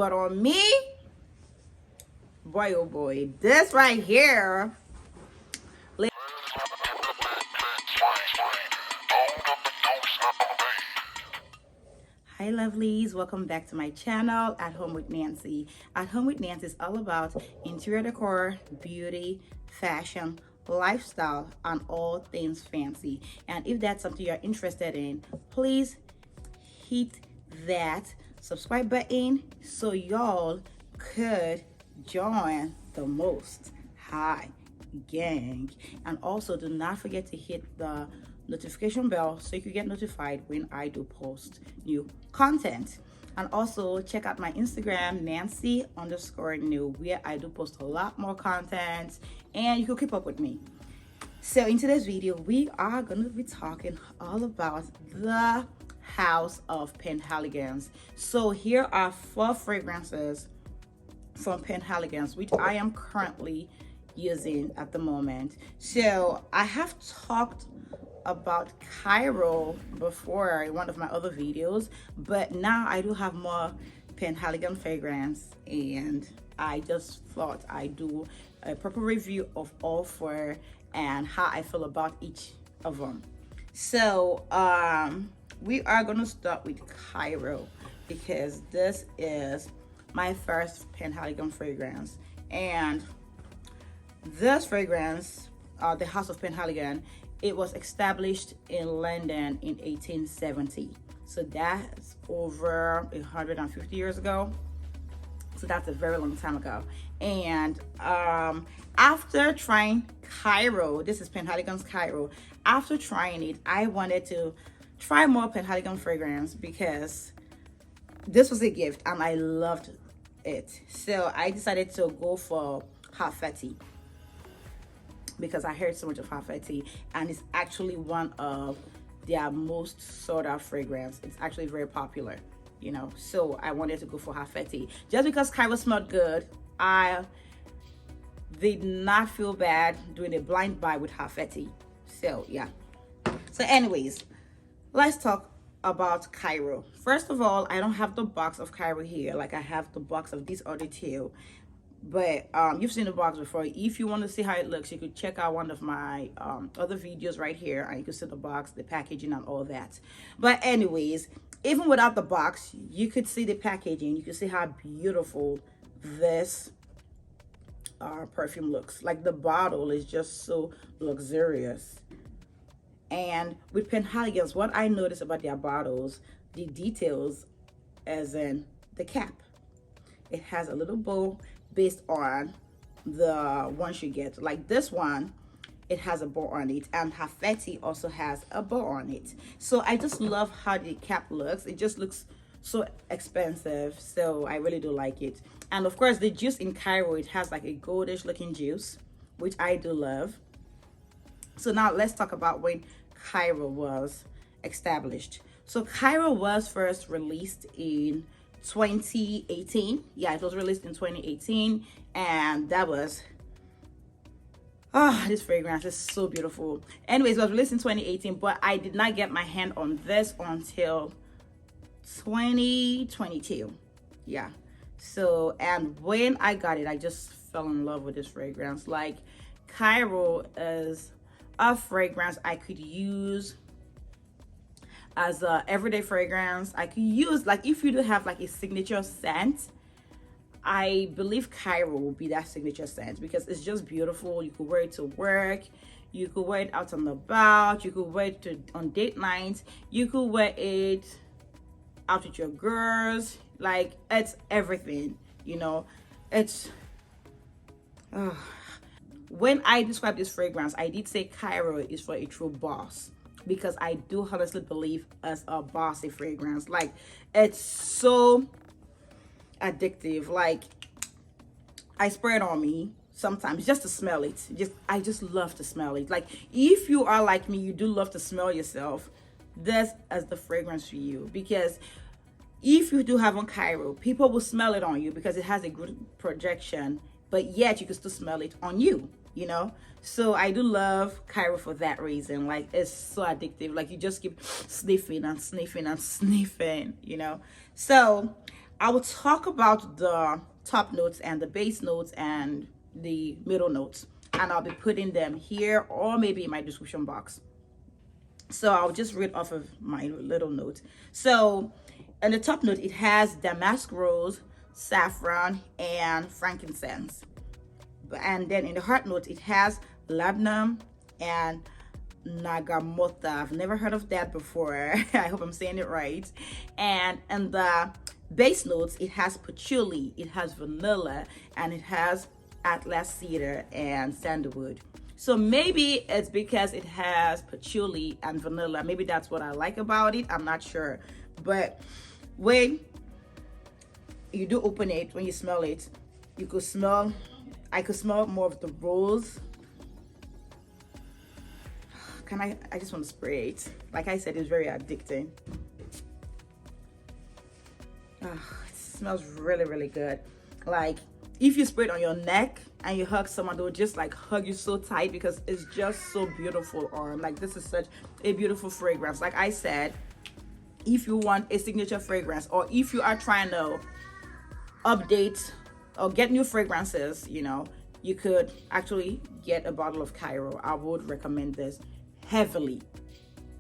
But on me, boy oh boy, this right here. Hi lovelies, welcome back to my channel, At Home with Nancy. At Home with Nancy is all about interior decor, beauty, fashion, lifestyle, and all things fancy. And if that's something you're interested in, please hit that subscribe button so y'all could join the most high gang. And also do not forget to hit the notification bell so you can get notified when I do post new content. And also check out my Instagram, Nancy_new, where I do post a lot more content and you can keep up with me. So in today's video, we are going to be talking all about the house of PENHALIGONS. So here are 4 fragrances from PENHALIGONS, which I am currently using at the moment. So I have talked about Cairo before in one of my other videos, but now I do have more PENHALIGON fragrance, and I just thought I'd do a proper review of all 4 and how I feel about each of them. So we are going to start with Cairo because this is my first PENHALIGON fragrance, and this fragrance, the House of PENHALIGON, it was established in London in 1870. So that's over 150 years ago. So that's a very long time ago. And after trying Cairo, this is PENHALIGON's Cairo. After trying it, I wanted to try more PENHALIGON fragrance because this was a gift and I loved it. So I decided to go for Halfeti because I heard so much of Halfeti, and it's actually one of their most sought out fragrance. It's actually very popular, you know. So I wanted to go for Halfeti just because Cairo smelled good. I did not feel bad doing a blind buy with Halfeti. So yeah. So anyways, let's talk about Cairo. First of all, I don't have the box of Cairo here like I have the box of these other 2. But you've seen the box before. If you want to see how it looks, you could check out one of my other videos right here, and you can see the box, the packaging, and all that. But anyways, even without the box, you could see the packaging. You can see how beautiful this perfume looks. Like, the bottle is just so luxurious. And with PENHALIGONS, what I noticed about their bottles, the details, as in the cap, it has a little bow based on the ones you get. Like this one, it has a bow on it, and Halfeti also has a bow on it. So I just love how the cap looks. It just looks so expensive, so I really do like it. And of course, the juice in Cairo, it has like a goldish looking juice, which I do love. So now let's talk about when Cairo was established. So Cairo was first released in 2018. Yeah, it was released in 2018, and that was this fragrance is so beautiful. Anyways, it was released in 2018, but I did not get my hand on this until 2022. Yeah. So, and when I got it, I just fell in love with this fragrance. Like, Cairo is a fragrance I could use as a everyday fragrance. I could use, like, if you do have like a signature scent, I believe Cairo will be that signature scent because it's just beautiful. You could wear it to work, you could wear it out on the about, you could wear it on date nights, you could wear it out with your girls. Like, it's everything, you know. It's when I describe this fragrance, I did say Cairo is for a true boss, because I do honestly believe as a bossy fragrance. Like, it's so addictive. Like, I spray it on me sometimes just to smell it. I just love to smell it. Like, if you are like me, you do love to smell yourself, this is the fragrance for you. Because if you do have on Cairo, people will smell it on you because it has a good projection, but yet you can still smell it on you, you know. So I do love Cairo for that reason. Like, it's so addictive. Like, you just keep sniffing and sniffing and sniffing, you know. So I will talk about the top notes and the base notes and the middle notes, and I'll be putting them here or maybe in my description box. So I'll just read off of my little notes. So in the top note, it has damask rose, saffron, and frankincense. And then in the heart note, it has labdanum and nagamota. I've never heard of that before. I hope I'm saying it right. And in the base notes, it has patchouli, it has vanilla, and it has atlas cedar and sandalwood. So maybe it's because it has patchouli and vanilla. Maybe that's what I like about it. I'm not sure. But when you do open it, when you smell it, you could smell, I could smell more of the rose. I just want to spray it. Like I said, it's very addicting. It smells really, really good. Like if you spray it on your neck and you hug someone, they'll just like hug you so tight because it's just so beautiful. Or like, this is such a beautiful fragrance. Like I said, if you want a signature fragrance, or if you are trying to update or get new fragrances, you know, you could actually get a bottle of Cairo. I would recommend this heavily,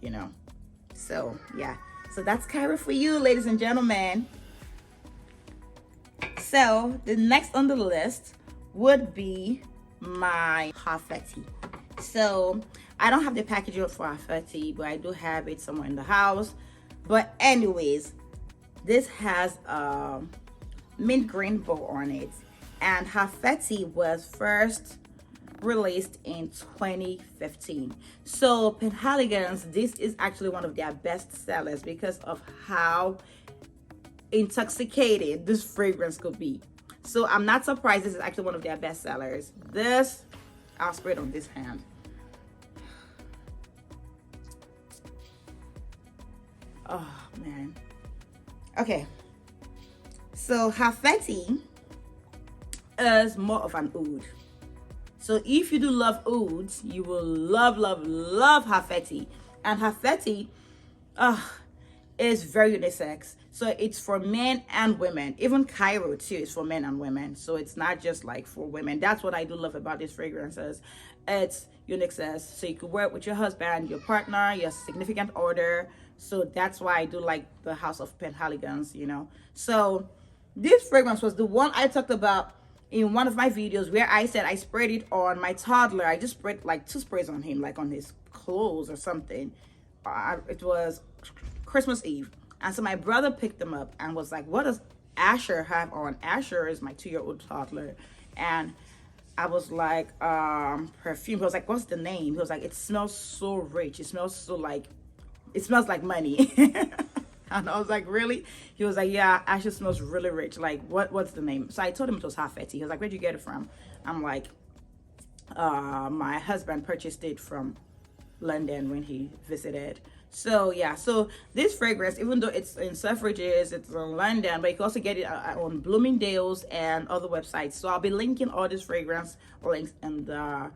you know. So yeah, so that's Cairo for you, ladies and gentlemen. So the next on the list would be my Halfeti. So I don't have the packaging for Halfeti, but I do have it somewhere in the house. But anyways, this has a mint green bow on it, and Halfeti was first released in 2015. So PENHALIGON'S, this is actually one of their best sellers because of how intoxicated this fragrance could be. So I'm not surprised this is actually one of their best sellers. This, I'll spray it on this hand. Oh man. Okay, so Halfeti is more of an oud. So if you do love ouds, you will love Halfeti. And Halfeti is very unisex. So it's for men and women. Even Cairo too is for men and women. So it's not just like for women. That's what I do love about these fragrances. It's unisex. So you could wear it with your husband, your partner, your significant other. So that's why I do like the House of PENHALIGON'S, you know. So this fragrance was the one I talked about in one of my videos where I said I sprayed it on my toddler. I just sprayed like 2 sprays on him, like on his clothes or something. It was Christmas Eve. And so my brother picked them up and was like, what does Asher have on? Asher is my 2-year-old toddler. And I was like, perfume. He was like, what's the name? He was like, it smells so rich. It smells so like, it smells like money. And I was like, really? He was like, yeah, Asher smells really rich. Like, what's the name? So I told him it was Halfeti. He was like, where'd you get it from? I'm like, my husband purchased it from London when he visited. So yeah, so this fragrance, even though it's in Selfridges, it's in London, but you can also get it on Bloomingdale's and other websites. So I'll be linking all these fragrance links in the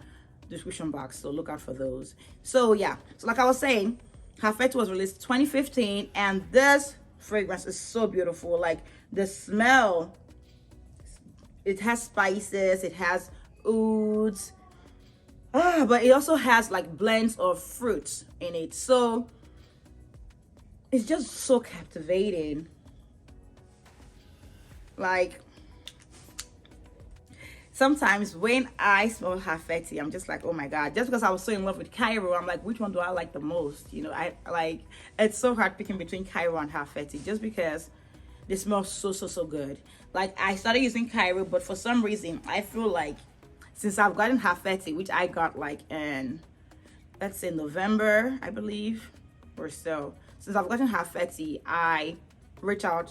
description box, so look out for those. So yeah, so like I was saying, Halfeti was released 2015, and this fragrance is so beautiful. Like the smell, it has spices, it has ouds, but it also has like blends of fruits in it. So it's just so captivating. Like sometimes when I smell Halfeti, I'm just like, oh my God, just because I was so in love with Cairo, I'm like, which one do I like the most? You know, I like, it's so hard picking between Cairo and Halfeti just because they smell so good. Like I started using Cairo, but for some reason, I feel like since I've gotten Halfeti, which I got like in, let's say November, I believe, or so. Since I've gotten Halfeti, I reach out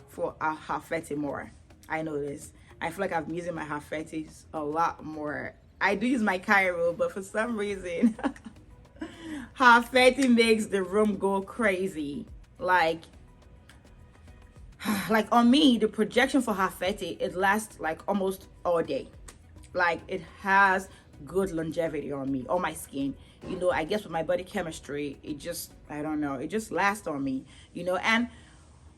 for a Halfeti more. I notice. I feel like I've been using my Halfetis a lot more. I do use my Cairo, but for some reason, Halfeti makes the room go crazy. Like on me, the projection for Halfeti, it lasts like almost all day. Like it has good longevity on me, on my skin. You know, I guess with my body chemistry, it just, I don't know, it just lasts on me, you know. And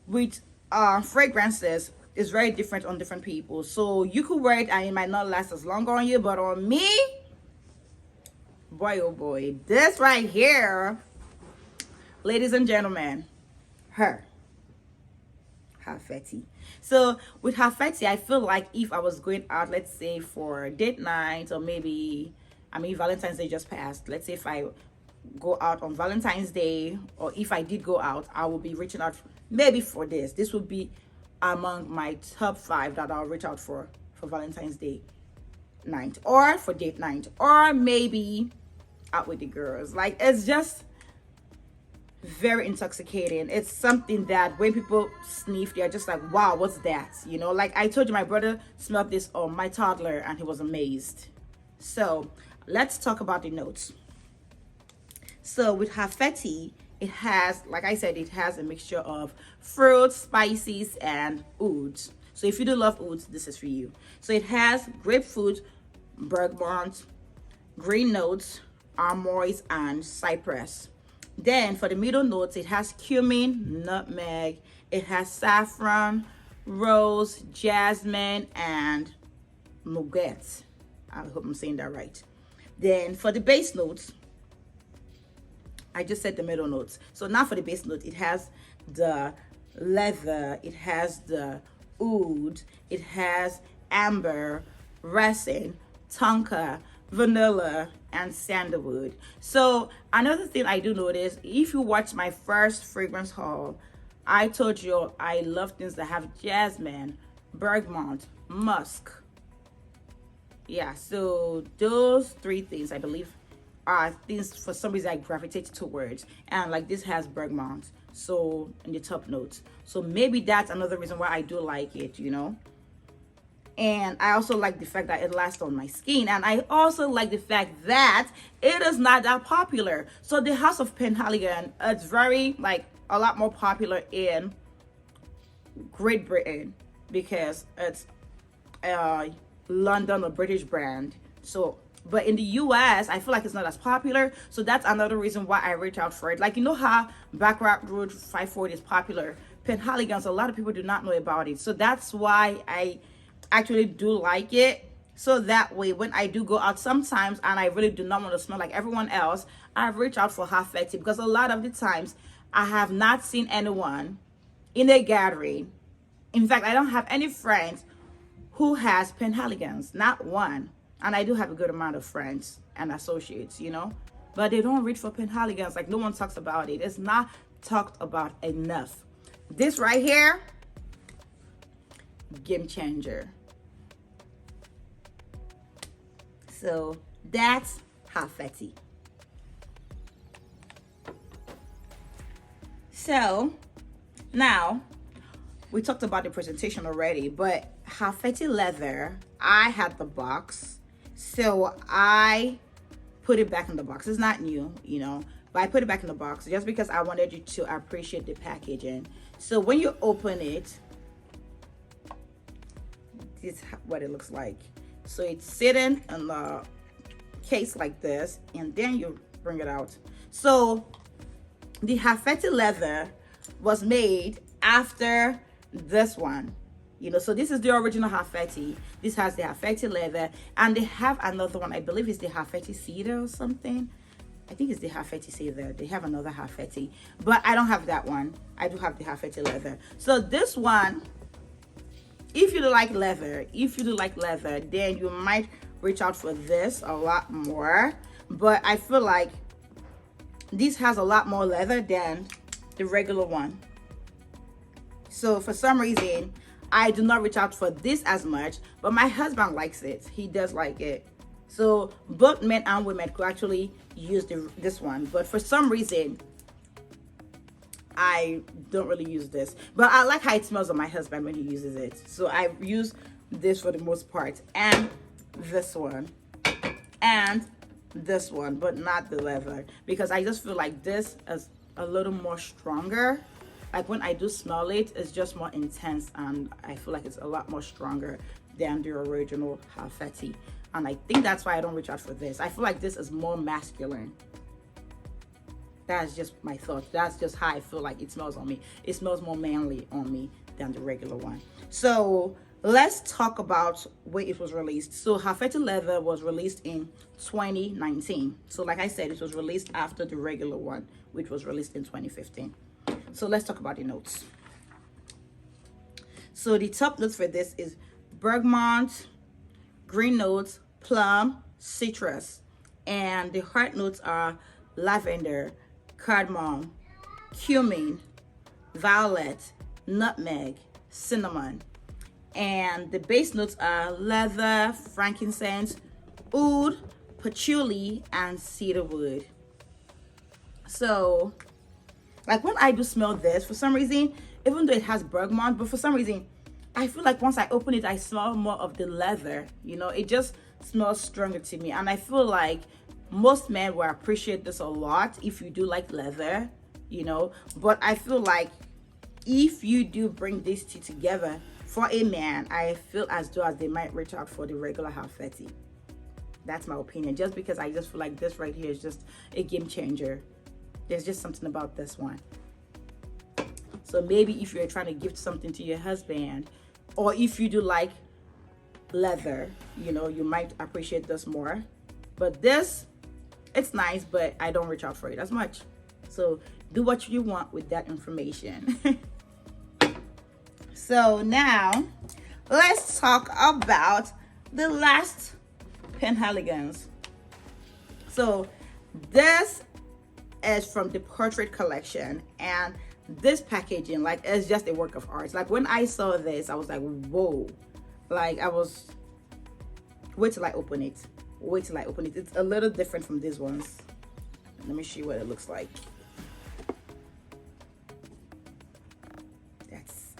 with fragrances is very different on different people. So you could wear it and it might not last as long on you, but on me, boy oh boy, this right here, ladies and gentlemen, her Halfeti. So with Halfeti, I feel like if I was going out, let's say for date night, or maybe, I mean, Valentine's Day just passed, let's say if I go out on Valentine's Day, or if I did go out, I will be reaching out maybe for this would be among my top 5 that I'll reach out for Valentine's Day night, or for date night, or maybe out with the girls. Like, it's just very intoxicating. It's something that when people sniff, they're just like, wow, what's that? You know, like I told you, my brother smelled this on my toddler and he was amazed. So let's talk about the notes. So with Halfeti, it has, like I said, it has a mixture of fruits, spices, and ouds. So if you do love ouds, this is for you. So it has grapefruit, bergamot, green notes, aromas, and cypress. Then for the middle notes, it has cumin, nutmeg, it has saffron, rose, jasmine, and nougat. I hope I'm saying that right. Then for the base notes, I just said the middle notes. So now for the base note, it has the leather, it has the oud, it has amber, resin, tonka, vanilla, and sandalwood. So another thing I do notice, if you watch my first fragrance haul, I told you I love things that have jasmine, bergamot, musk. Yeah, so those 3 things I believe are things for some reason I gravitate towards. And like this has bergamot, so in the top notes. So maybe that's another reason why I do like it, you know. And I also like the fact that it lasts on my skin. And I also like the fact that it is not that popular. So the House of Penhaligon, it's very, like, a lot more popular in Great Britain because it's a London or British brand. So, but in the US, I feel like it's not as popular. So that's another reason why I reach out for it. Like, you know how Baccarat Rouge 540 is popular? Penhaligon's, a lot of people do not know about it. So that's why I actually do like it. So that way when I do go out sometimes and I really do not want to smell like everyone else, I reach out for Halfeti, because a lot of the times I have not seen anyone in a gathering. In fact, I don't have any friends who has Penhaligons, not one. And I do have a good amount of friends and associates, you know, but they don't reach for Penhaligons. Like, no one talks about it. It's not talked about enough. This right here, game changer. So that's Halfeti. So now we talked about the presentation already, but Halfeti leather, I had the box, so I put it back in the box. It's not new, you know, but I put it back in the box just because I wanted you to appreciate the packaging. So when you open it, this is what it looks like. So it's sitting in the case like this, and then you bring it out. So the Halfeti leather was made after this one, you know. So this is the original Halfeti. This has the Halfeti leather, and they have another one. I believe it's the Halfeti cedar or something. I think it's the Halfeti cedar. They have another Halfeti, but I don't have that one. I do have the Halfeti leather. So this one, if you do like leather, then you might reach out for this a lot more. But I feel like this has a lot more leather than the regular one. So for some reason, I do not reach out for this as much, but my husband likes it. He does like it. So both men and women could actually use this one. But for some reason, I don't really use this, but I like how it smells on my husband when he uses it. So I use this for the most part, and this one, and this one, but not the leather, because I just feel like this is a little more stronger. Like when I do smell it, it's just more intense, and I feel like it's a lot more stronger than the original Halfeti. And I think that's why I don't reach out for this. I feel like this is more masculine. That's just my thought. That's just how I feel like it smells on me. It smells more manly on me than the regular one. So let's talk about where it was released. So Halfeti leather was released in 2019. So like I said, it was released after the regular one, which was released in 2015. So let's talk about the notes. So the top notes for this is bergamot, green notes, plum, citrus. And the heart notes are lavender, cardamom, cumin, violet, nutmeg, cinnamon. And the base notes are leather, frankincense, oud, patchouli, and cedarwood. So like when I do smell this, for some reason, even though it has bergamot, but for some reason I feel like once I open it, I smell more of the leather. You know, it just smells stronger to me. And I feel like most men will appreciate this a lot if you do like leather, you know. But I feel like if you do bring these two together for a man, I feel as though they might reach out for the regular Halfeti. That's my opinion, just because I just feel like this right here is just a game changer. There's just something about this one. So maybe if you're trying to gift something to your husband, or if you do like leather, you know, you might appreciate this more. But this, it's nice, but I don't reach out for it as much. So do what you want with that information. So now let's talk about the last PENHALIGON'S. So this is from the portrait collection, and this packaging, like, it's just a work of art. Like when I saw this, I was like, whoa. Like I was, wait till I open it. Wait till I open it. It's a little different from these ones. Let me show you what it looks like. That's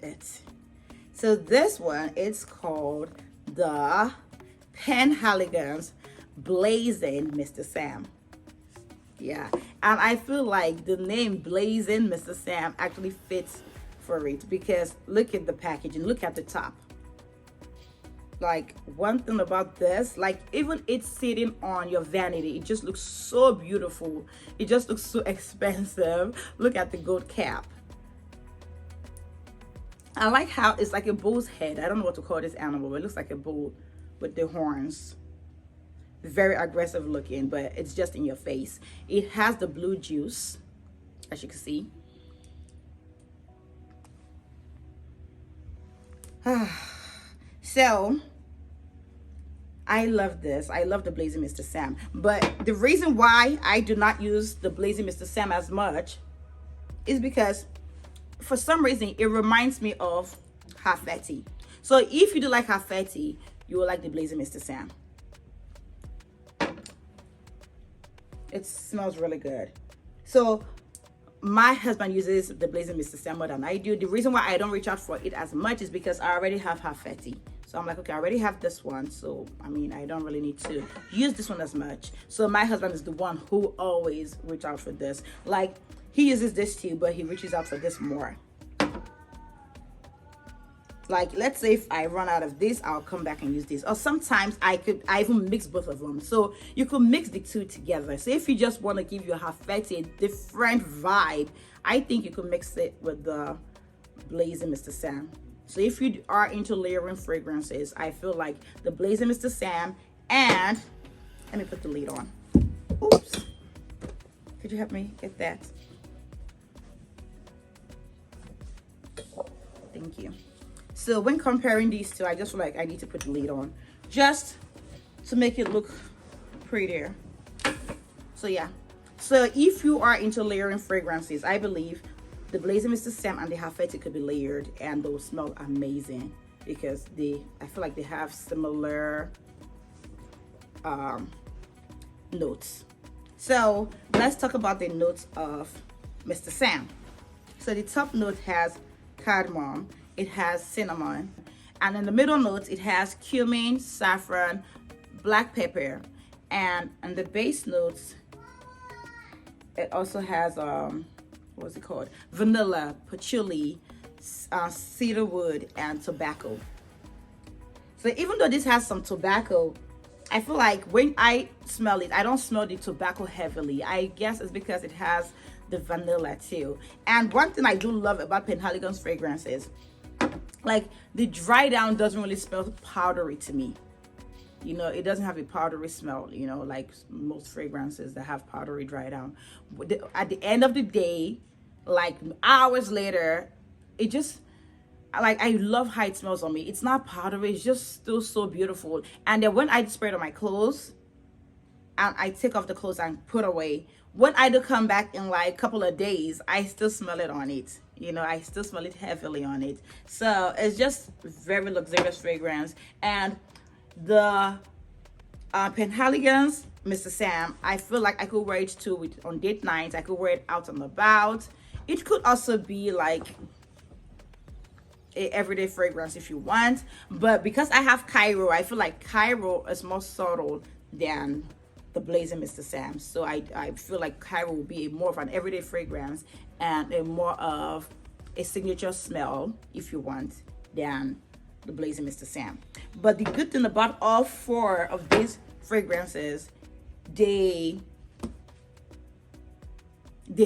it. So this one, it's called the PENHALIGON'S Blazing Mr. Sam. Yeah, and I feel like the name Blazing Mr. Sam actually fits for it, because look at the packaging, look at the top. Like one thing about this, like even it's sitting on your vanity, it just looks so beautiful. It just looks so expensive. Look at the gold cap. I like how it's like a bull's head. I don't know what to call this animal, but it looks like a bull with the horns. Very aggressive looking, but it's just in your face. It has the blue juice, as you can see. So I love this. I love the Blazing Mr. Sam. But the reason why I do not use the Blazing Mr. Sam as much is because for some reason it reminds me of Halfeti. So if you do like Halfeti, you will like the Blazing Mr. Sam. It smells really good. So my husband uses the Blazing Mr. Sam more than I do. The reason why I don't reach out for it as much is because I already have Halfeti. So I'm like, okay, I already have this one. So, I mean, I don't really need to use this one as much. So my husband is the one who always reach out for this. Like, he uses this too, but he reaches out for this more. Like, let's say if I run out of this, I'll come back and use this. Or sometimes I even mix both of them. So you could mix the two together. So if you just want to give your Halfeti a different vibe, I think you could mix it with the Blazing Mr. Sam. So if you are into layering fragrances, I feel like the Blazing Mr. Sam, and let me put the lid on. Oops. Could you help me get that? Thank you. So when comparing these two, I just feel like I need to put the lid on just to make it look prettier. So yeah. So if you are into layering fragrances, I believe the Blazing Mr. Sam and the Halfeti could be layered and they'll smell amazing, because I feel like they have similar notes. So let's talk about the notes of Mr. Sam. So the top note has cardamom, it has cinnamon, and in the middle notes it has cumin, saffron, black pepper, and in the base notes it also has what's it called, vanilla, patchouli, cedarwood, and tobacco. So even though this has some tobacco, I feel like when I smell it, I don't smell the tobacco heavily. I guess it's because it has the vanilla too. And one thing I do love about Penhaligon's fragrances, like the dry down doesn't really smell powdery to me. You know, it doesn't have a powdery smell, you know, like most fragrances that have powdery dry down. At the end of the day, like hours later, it just, like, I love how it smells on me. It's not powdery, it's just still so beautiful. And then when I spray it on my clothes and I take off the clothes and put away, when I do come back in like a couple of days, I still smell it on it. You know, I still smell it heavily on it. So it's just very luxurious fragrance. And the Penhaligons Mr. Sam, I feel like I could wear it too on date nights. I could wear it out and about. It could also be like a everyday fragrance if you want, but because I have Cairo, I feel like Cairo is more subtle than the Blazing Mr. Sam. So I feel like Cairo will be more of an everyday fragrance and a more of a signature smell, if you want, than the Blazing Mr. Sam. But the good thing about all four of these fragrances, they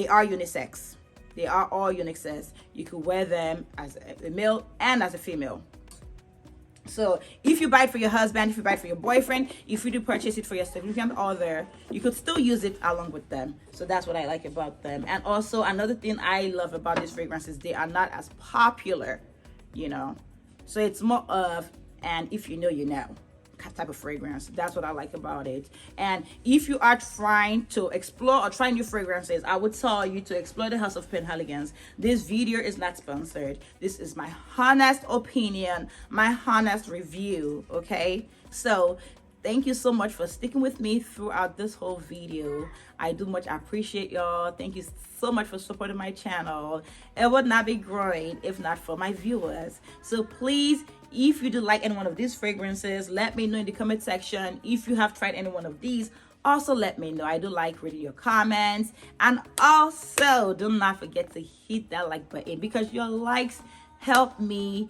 are unisex. They are all unisex. You could wear them as a male and as a female. So if you buy it for your husband, if you buy it for your boyfriend, if you do purchase it for your significant other, you could still use it along with them. So that's what I like about them. And also another thing I love about these fragrances, they are not as popular, you know. So it's more of, and if you know, you know, type of fragrance. That's what I like about it. And if you are trying to explore or try new fragrances, I would tell you to explore the house of Penhaligons. This video is not sponsored. This is my honest opinion, my honest review, okay? So thank you so much for sticking with me throughout this whole video. I do much appreciate y'all. Thank you so much for supporting my channel. It would not be growing if not for my viewers. So please, if you do like any one of these fragrances, let me know in the comment section. If you have tried any one of these, also let me know. I do like reading your comments. And also do not forget to hit that like button, because your likes help me,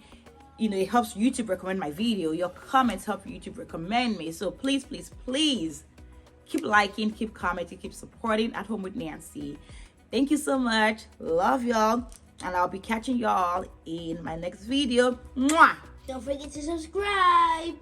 you know, it helps YouTube recommend my video. Your comments help YouTube recommend me. So please, please, please keep liking, keep commenting, keep supporting At Home with Nancy. Thank you so much. Love y'all. And I'll be catching y'all in my next video. Mwah! Don't forget to subscribe.